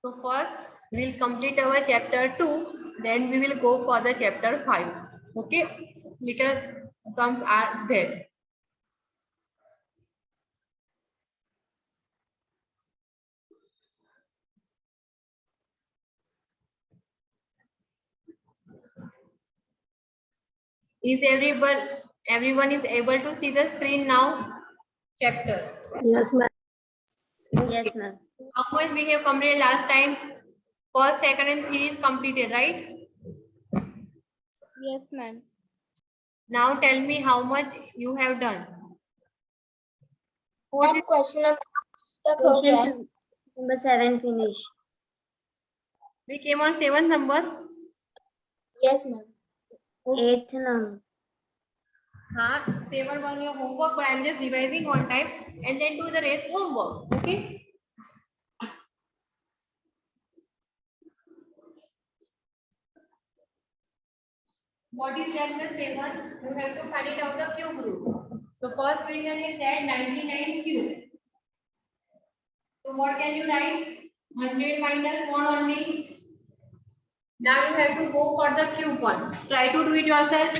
So first we will complete our chapter 2, then we will go for the chapter 5. Okay, little sums are there. Is everyone is able to see the screen now? Chapter. Yes, ma'am. Okay. Yes, ma'am. How much we have completed last time? First, second, and third is completed, right? Yes, ma'am. Now tell me how much you have done. Fourth is Question number Number 7 finish. we came on 7th number. Yes, ma'am. 8th number. 7 was your homework, but I'm just revising one time and then do the rest homework. Okay. What is that the 7? You have to find it out the cube root. So first question is that 99 cube. So what can you write? 100 minus 1 only. Now you have to go for the cube one. Try to do it yourself.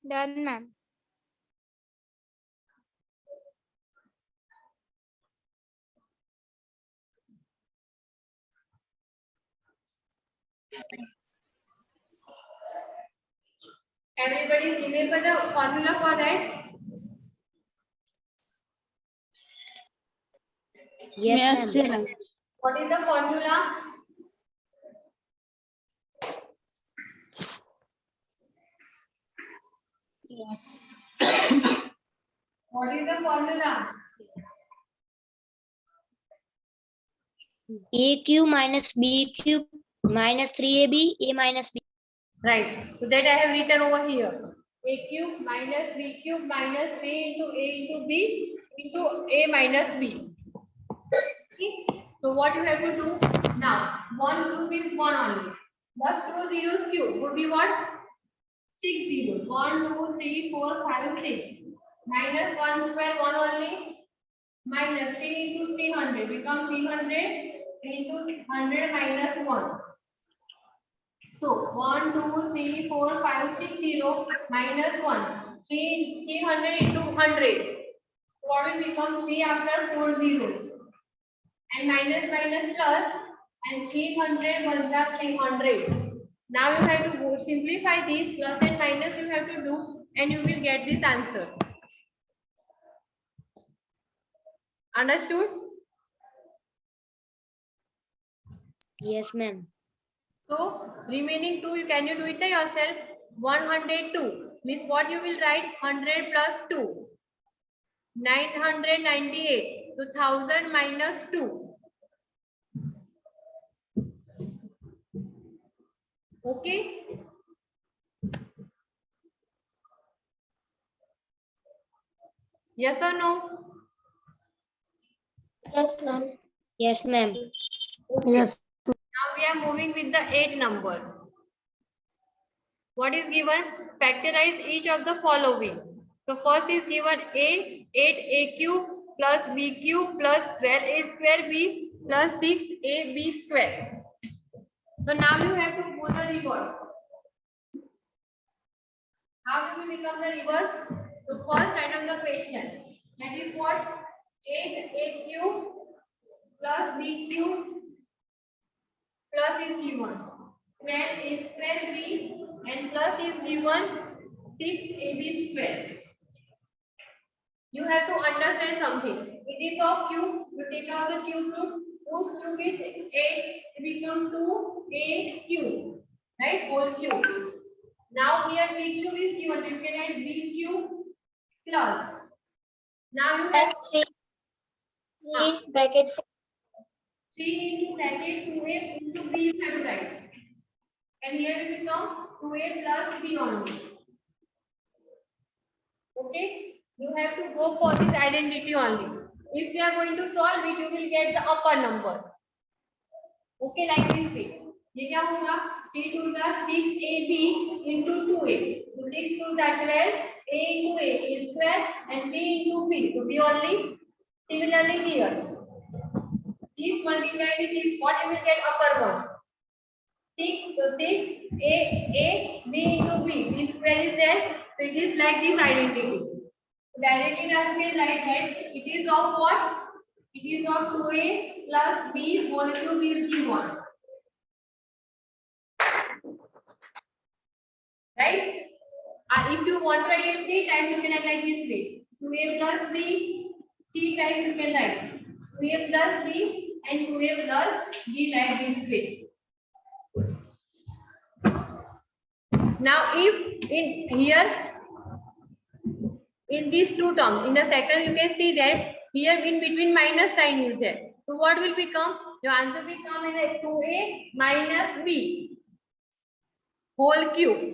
Done, ma'am. Everybody remember the formula for that? Yes, ma'am. What is the formula? Yes. What is the formula? A cube minus B cube minus 3AB, A minus B. Right. So that I have written over here. A cube minus B cube minus 3 into A into B into A minus B. Okay. So what you have to do now? 1 cube is 1 only. What's 2 zeros cube? Would be what? 6 zeros. 1, 2, 3, 4, 5, 6. Minus 1 square 1 only. Minus 3 into 300 become 300 into 100 minus 1. So 1, 2, 3, 4, 5, 6, 0 minus 1. 300 into 100. What will become 3 after 4 zeros? And minus minus plus and 300 was the 300. Now you have to simplify these plus and minus you have to do and you will get this answer. Understood? Yes, ma'am. So remaining 2 can you do it yourself? 102 means what you will write 100 plus 2. 998 to 1000 minus 2. Okay. Yes or no? Yes, ma'am. Yes, ma'am. Yes. Now we are moving with the 8 number. What is given? Factorize each of the following. So first is given a 8a cube plus b cube plus 12a square b plus 6ab square. So now you have to do the reverse. How do we become the reverse? So first write down the question. That is what? 8a cube plus b cube plus is given. 12a square b and plus is given 6ab square. You have to understand something. It is of cube. You take out the cube root. Whose cube is 8? It become 2a cube. Right? Whole cube. Now here b cube is given. You can add b cube plus. Now you have 3 bracket 3 into bracket 2a into b you have to write. And here it become 2a plus b only. Okay? You have to go for this identity only. If you are going to solve it, you will get the upper number. Okay, like this way. ये क्या होगा 3 2 जा 6ab into 2a, so 6 2 जा 12, a into a is square and b into b, so b only. Similarly here, this multiply with this, what you will get upper one 6, so 6 a b into b, b square is there, so it is like this identity. So directly now you can write that it is of what, it is of 2a plus b whole cube is given, right? If you want to write it 3 times, you can write like this way, 2a plus b, 3 times you can write 2a plus b and 2a plus b like this way. Now if in here, in these two terms, in the second you can see that here in between minus sign is there. So what will become? Your answer will come as 2a minus b whole cube.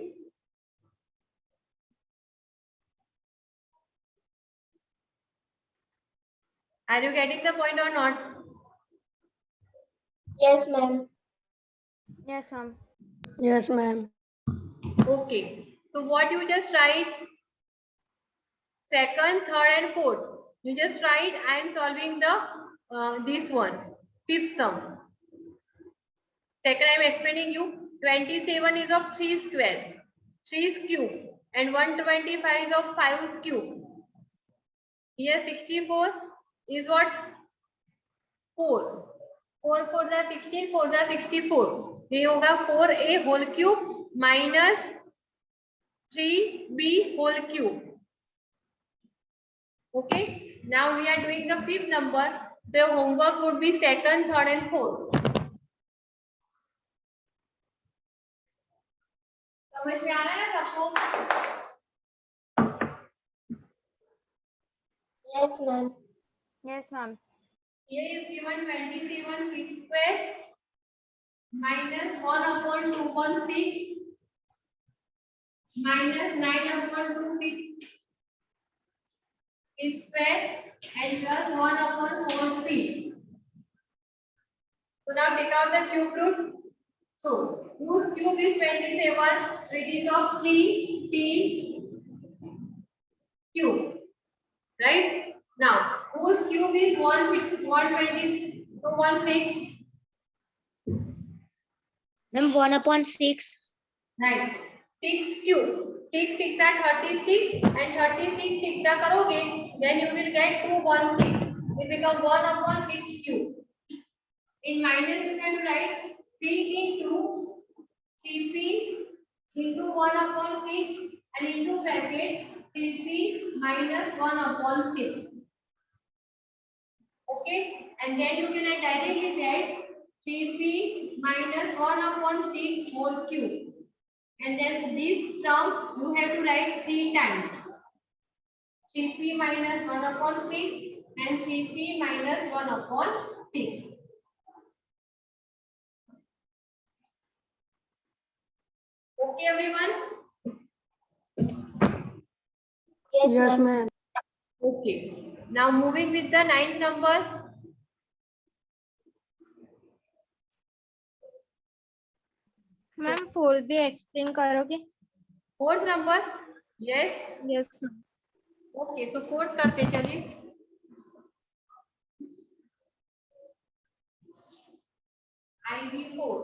Are you getting the point or not? Yes, ma'am. Yes, ma'am. Yes, ma'am. Okay. So what you just write? Second, third, and fourth. You just write. I am solving the this one, fifth sum. Second, I am explaining you. 27 is of 3 square, 3 is cube, and 125 is of 5 cube. Here 64 is what? 4. 4 4 the 16, 4 the 64. ये होगा 4a whole cube minus 3b whole cube. Okay. Now we are doing the fifth number. So homework would be second, third, and fourth. समझ में आ रहा है ना सबको? Yes, ma'am. Yes, ma'am. Here is given 27 6 square minus 1 upon 2.6 minus 9 upon 2 6 square and plus 1 upon 4 3. So now take out the cube root. So whose cube is 27? So it is of 3t cube. Right? Now whose cube is 120? So 16. Ma'am, 1/6. Right. 6 cube. 6 6 are 36 and 36 6 का करोगे then you will get 216. It becomes 1/6 cube. In minus you can write 3 into 3p into 1/6 and into bracket 3p minus 1/6. Okay, and then you can directly write 3p minus 1/6 whole cube. And then this term you have to write 3 times. 3p minus 1/6 and 3p minus 1/6. Okay, everyone? Yes, Yes, ma'am. ma'am. Okay. Now moving with the ninth number. Ma'am, 4 भी explain करोगे? Fourth number. Yes. Yes, ma'am. Okay, so fourth करते चलिए. IV4.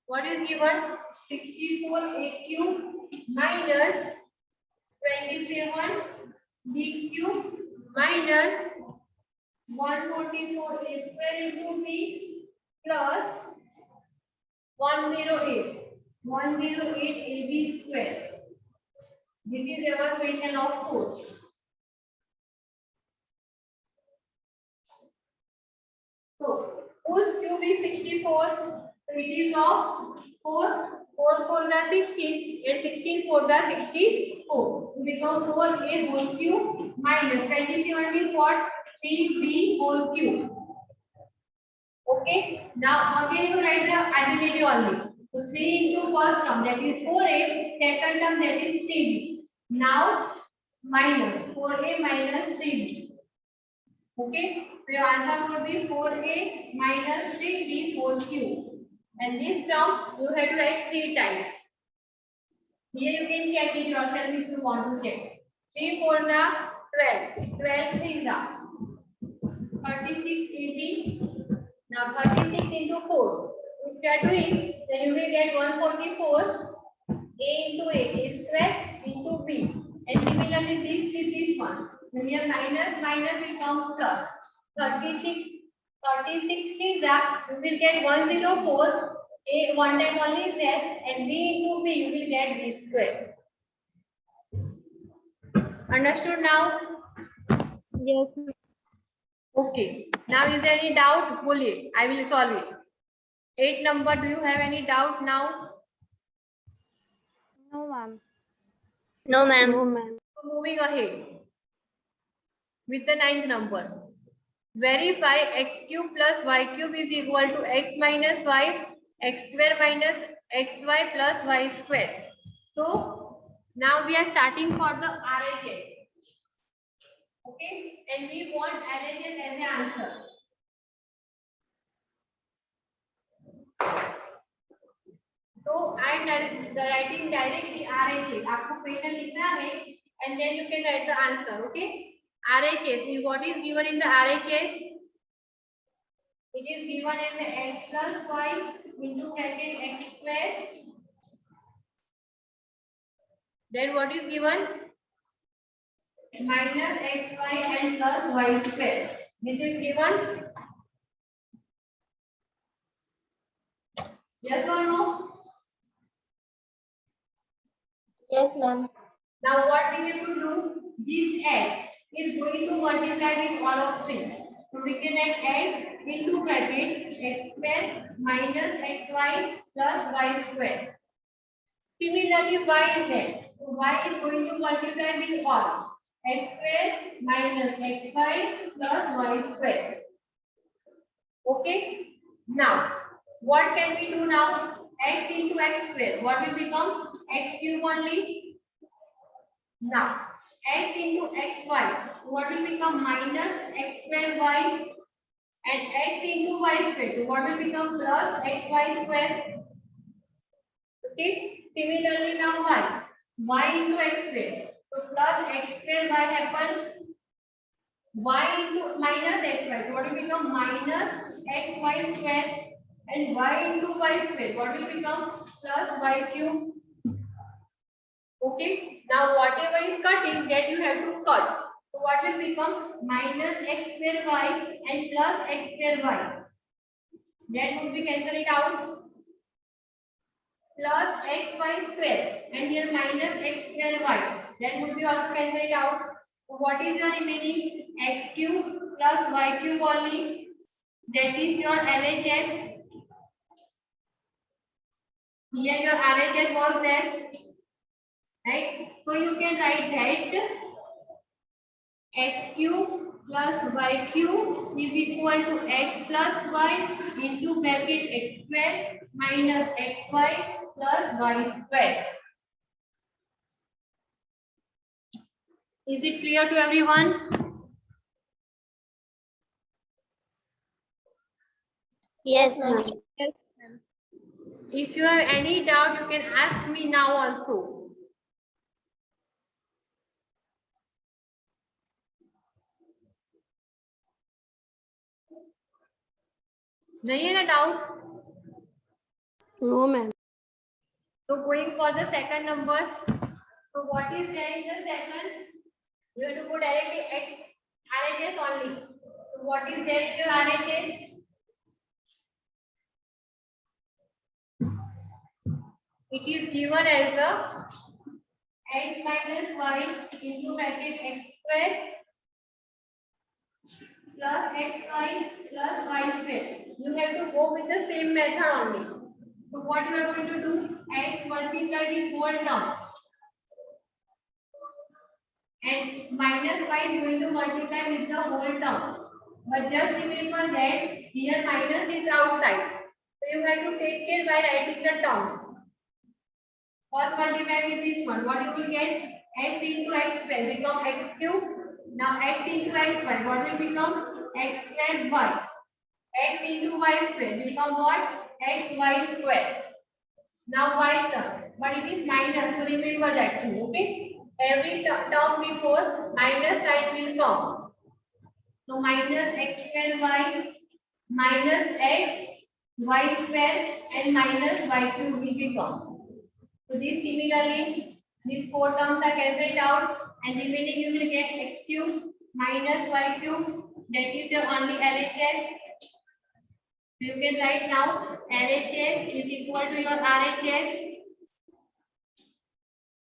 What is given? 64a cube minus 27 b cube minus 144a square into b plus 108 ab square. This is evaluation of 4. So whose cube is 64? So it is of 4. 4 4 the 16 and 16 4 the 64. So become 4a whole cube minus 27 is what? 3b whole cube. Okay. Now again you write the additivity only. So 3 into first term, that is 4a. Second term, that is 3b. Now minus 4a minus 3b. Okay. So your answer would be 4a minus 3b whole cube. And this term you have to write 3 times. Here you can check it yourself if you want to check. 3 4s are 12. 12 3s are 36 AB. Now 36 into 4. If you are doing, then you will get 144 A into A square into B. And similarly this with this one. Then here minus will come plus. 36 is that you will get 104. A one time only is there and B into B you will get B square. Understood now? Yes. Okay. Now is there any doubt? Bully. I will solve it. 8 number. Do you have any doubt now? No, ma'am. No, ma'am. No, ma'am. So moving ahead with the 9th number. Verify x cube plus y cube is equal to x minus y, x square minus xy plus y square. So now we are starting for the RHS. Okay, and we want LHS as an answer. So I am writing directly RHS. आपको question लिखना है and then you can write the answer. Okay, RHS is what is given in the RHS. It is given as the x plus y into bracket x square. Then what is given? Minus xy and plus y square. This is given. Yes or no? Yes, ma'am. Now what we have to do? This x is going to multiply with all of 3. So we can write x into bracket x square minus xy plus y square. Similarly, y is there. So y is going to multiply with all. X square minus xy plus y square. Okay. Now, what can we do now? X into x square. What will become? X cube only. Now, x into xy. What will become? Minus x square y. And x into y square. So what will become? Plus xy square. Okay. Similarly, now y into x square. So plus x square y happen. Y into minus xy. So what will become? Minus xy square. And y into y square. What will become? Plus y cube. Okay. Now whatever is cutting, that you have to cut. So what will become? Minus x square y and plus x square y. That would be cancel it out. Plus xy square and here minus x square y. That would be also cancel it out. So what is your remaining? X cube plus y cube only. That is your LHS. Here your RHS was there. Right? So you can write that x cube plus y cube is equal to x plus y into bracket x square minus xy plus y square. Is it clear to everyone? Yes, ma'am. If you have any doubt, you can ask me now also. नहीं है ना doubt? No, ma'am. So going for the second number. So what is there in the second? You have to put directly x RHS only. So what is there in your RHS? It is given as the x minus y into bracket x square plus xy plus y square. You have to go with the same method only. So what you are going to do? X multiply with whole term. And minus y is going to multiply with the whole term. But just remember that here minus is outside. So you have to take care by writing the terms. First multiply with this one. What you will get? X into x square become x cube. Now x into x y. What will become? X square y. X into y square become what? xy square. Now y term, but it is minus, so remember that too, okay? Every term before minus sign will come. So minus x square y minus x y square and minus y cube will become. So this similarly, these four terms are cancelled out and remaining you will get x cube minus y cube, that is your only LHS. So you can write now LHS is equal to your RHS.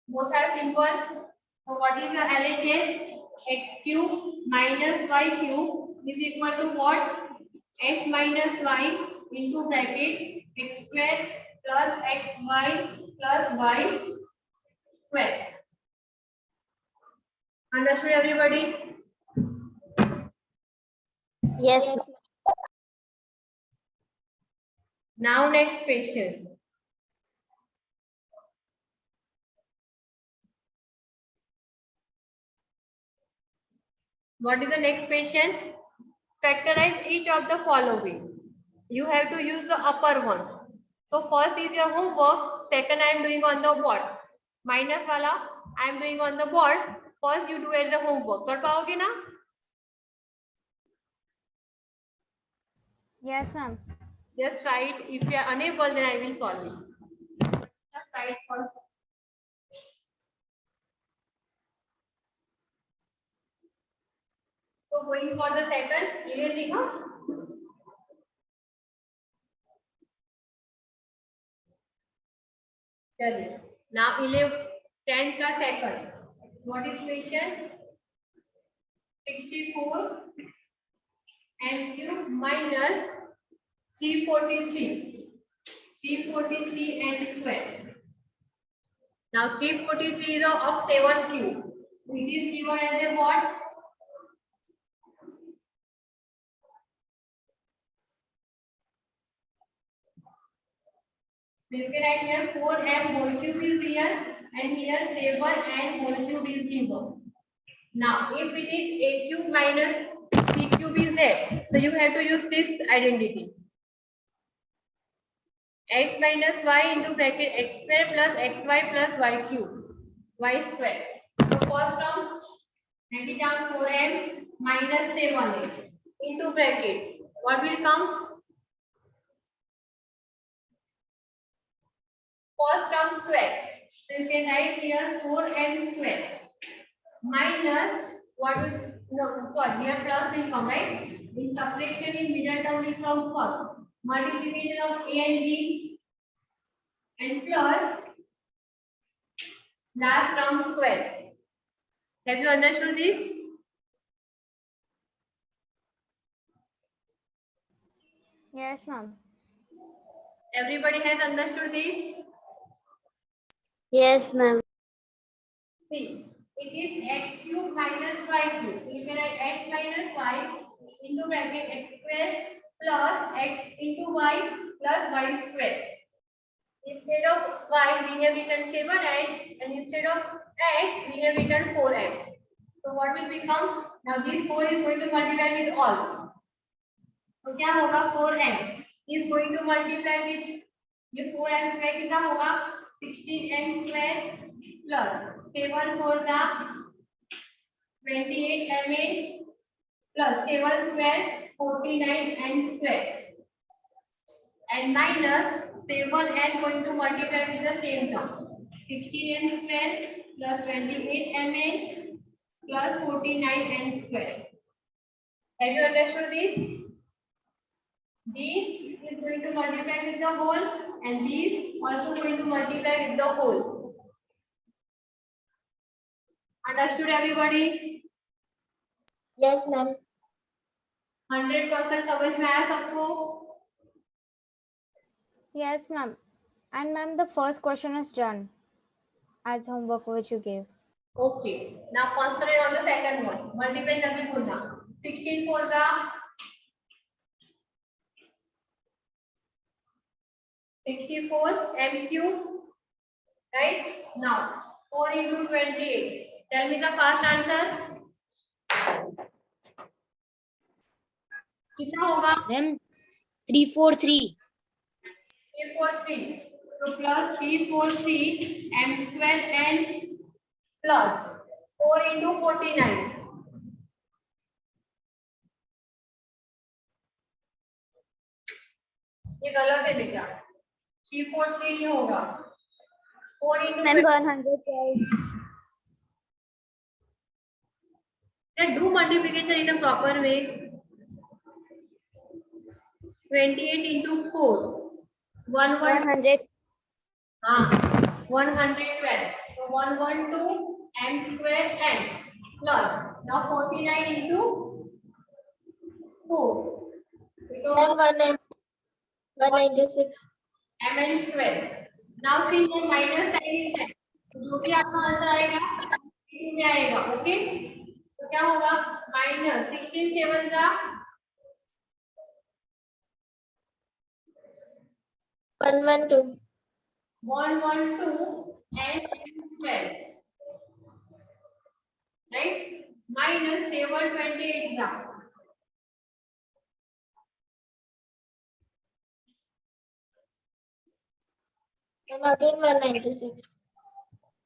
Both are simple. So what is your LHS? X cube minus y cube is equal to what? X minus y into bracket x square plus xy plus y square. Understood everybody? Yes. Now next question. What is the next question? Factorize each of the following. You have to use the upper one. So first is your homework. Second I am doing on the board. Minus wala I am doing on the board. First you do at the homework. कर पाओगे ना? Yes, ma'am. Just write. If you are unable, then I will solve it. Just write first. So going for the second, erasing, huh? चलिए. Now 10 का second. What is question? 64 m cube minus 343. 343 n square. Now 343 is of 7 cube. It is given as a what? So you can write here 4m whole cube is here and here 7n whole cube is given. Now if it is a cube minus b cube is there, so you have to use this identity. X minus y into bracket x square plus xy plus y cube y square. So first term, write it down 4m minus 7n into bracket. What will come? First term square. So you can write here 4m square minus what will here plus will come, right? In subtraction in middle term will come first. Multiplication of a and b and plus last term square. Have you understood this? Yes, ma'am. Everybody has understood this? Yes, ma'am. See, it is x cube minus y cube. You can write x minus y into bracket x square plus x into y plus y square. Instead of y, we have written 7n, and instead of x, we have written 4n. So what will become? Now this 4 is going to multiply with all. So क्या होगा? 4n is going to multiply with ये 4n square कितना होगा? 16n square plus 7 4 का 28n plus 7 square 49n square and minus 7n going to multiply with the same term. 16n square plus 28n plus 49n square. Have you understood this? This is going to multiply with the whole and this also going to multiply with the whole. Understood everybody? Yes, ma'am. 100% समझ में आया सबको? Yes, ma'am. And ma'am, the first question is done as homework which you gave. Okay. Now concentrate on the second one. Multiply करके खोलना. 16 4 का 64 m cube. Right? Now 4 into 28. Tell me the first answer. कितना होगा? Ma'am, 343. 343. So plus 343 m square n plus 4 into 49. ये गलत है बेटा, 343 नहीं होगा, 4 into 112. Do multiplication in a proper way. 28 into 4. 100. 112. So 112 m square n plus now 49 into 4. So 196. mn square. Now see the minus sign is there. जो भी आपका answer आएगा इसमें आएगा. ओके, तो क्या होगा? माइनस 16 7 का 112. 112 and square, right? Minus 728 का And again 196.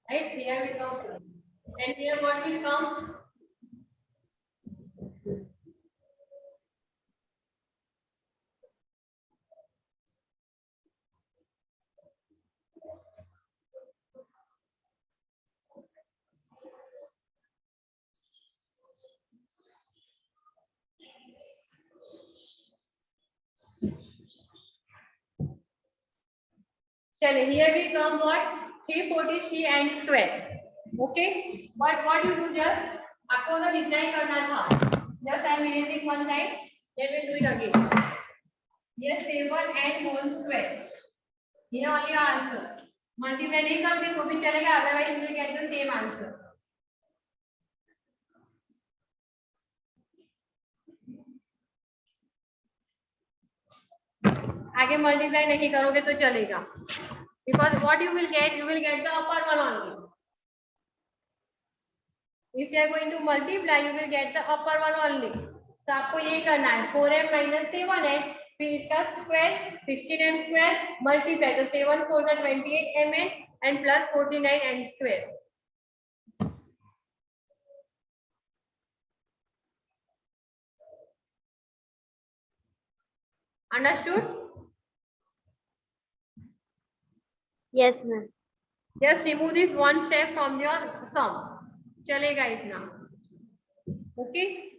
right? Here we come, and here what will come? चलिए, here we come what? 343 and square. Okay, but what you do, just आपको अगर इतना ही करना था, just I am erasing one side, then we do it again. Here 7 and 1 square. Here only your answer. Multiply नहीं करोगे तो भी चलेगा, otherwise you will get the same answer. आगे मल्टीप्लाई नहीं करोगे तो चलेगा, because what you will get the upper one only. If you are going to multiply, you will get the upper one only. तो आपको ये करना है 4m minus 7n, फिर इसका स्क्वायर 16m स्क्वायर मल्टीप्लाई, तो 7 4 का 28mn and plus 49n square. Understood? Yes, ma'am. Just remove this one step from your sum. चलेगा इतना. Okay?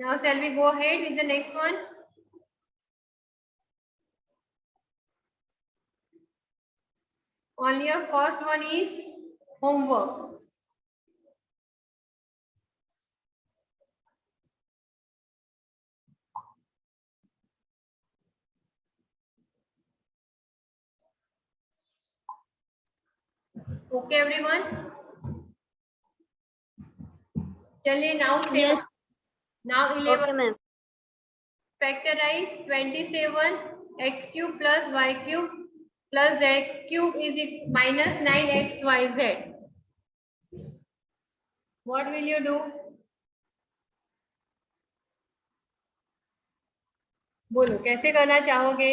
Now shall we go ahead with the next one? Only your first one is homework. Okay, everyone. चलिए, now 7. Yes. Now 11. Okay, ma'am. Factorize 27 x cube plus y cube plus z cube is minus 9xyz. What will you do? बोलो कैसे करना चाहोगे?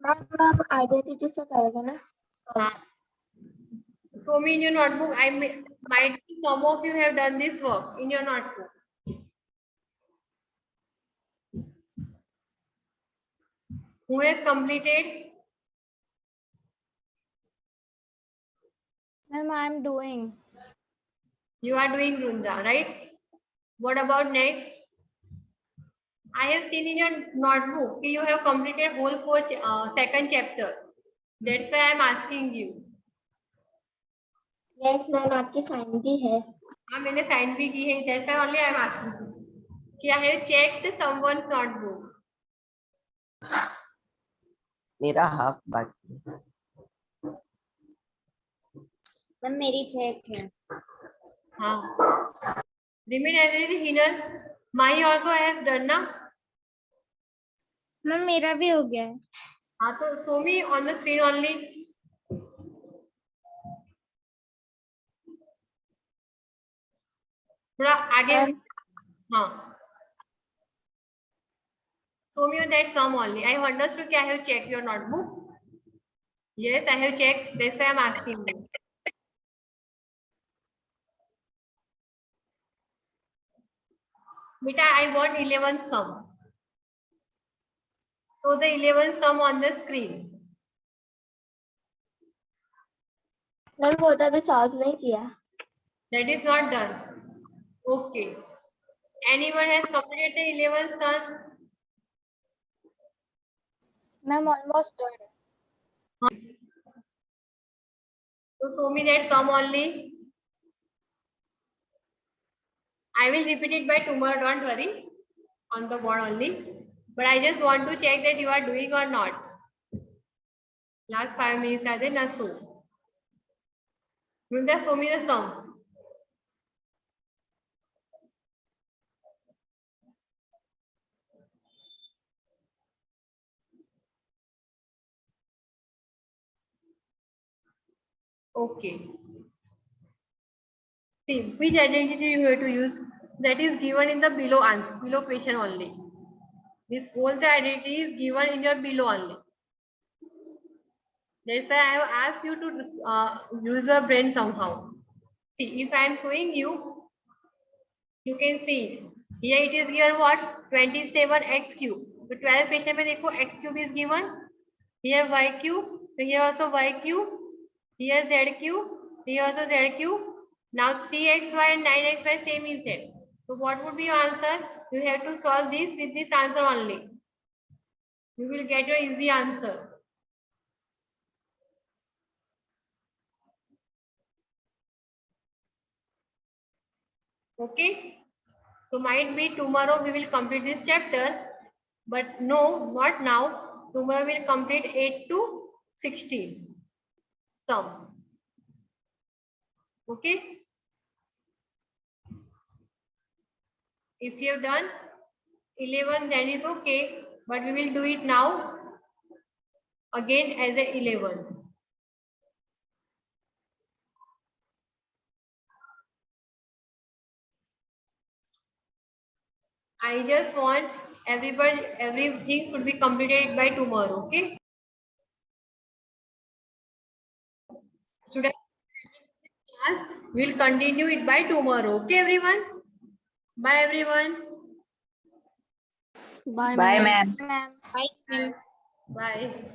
Ma'am identity से करेगा ना? हाँ. Show me in your notebook. Might be some of you have done this work in your notebook. Who has completed? Ma'am, I am doing. You are doing, Brunda, right? What about next? I have seen in your notebook you have completed whole second chapter. That's why I am asking you. Yes, ma'am आपकी sign भी है. हाँ, मैंने sign भी की है. That's why only I am asking you. क्या है? Checked someone's notebook. मेरा हाफ बाकी. मैम मेरी 6 है। हाँ, remain as it is. Hinal, Mahi also has done ना. मैम मेरा भी हो गया है. हाँ तो Somi on the screen only. थोड़ा आगे. हाँ. Somi on that sum only. I have understood कि I have checked your notebook. Yes, I have checked. That's why I am asking you. Beta, I want 11 sum. So the 11 sum on the screen. Ma'am वो तो अभी solve नहीं किया. That is not done. Okay. Anyone has completed the 11 sum? Ma'am almost done. So show me that sum only. I will repeat it by tomorrow, don't worry. On the board only. But I just want to check that you are doing or not. Last 5 minutes are there, na so. Brinda, show me the sum. Okay. See, which identity you have to use? That is given in the below answer, below question only. This whole the identity is given in your below only. That's why I have asked you to use your brain somehow. See, if I am showing you, you can see it. Here it is given what? 27x cube. So 12th question में देखो x cube is given. Here y cube. So here also y cube. Here z cube. Here also z cube. Now 3xy and 9xy same is z. So what would be your answer? You have to solve this with this answer only. You will get your easy answer. Okay. So might be tomorrow we will complete this chapter, but no, not now. Tomorrow we will complete 8 to 16 sum. Okay. If you have done 11, then is okay, but we will do it now again as a 11. I just want everything should be completed by tomorrow. Okay. Students, we'll continue it by tomorrow. Okay, everyone. Bye, everyone. Bye Bye, ma'am. Ma'am. Bye.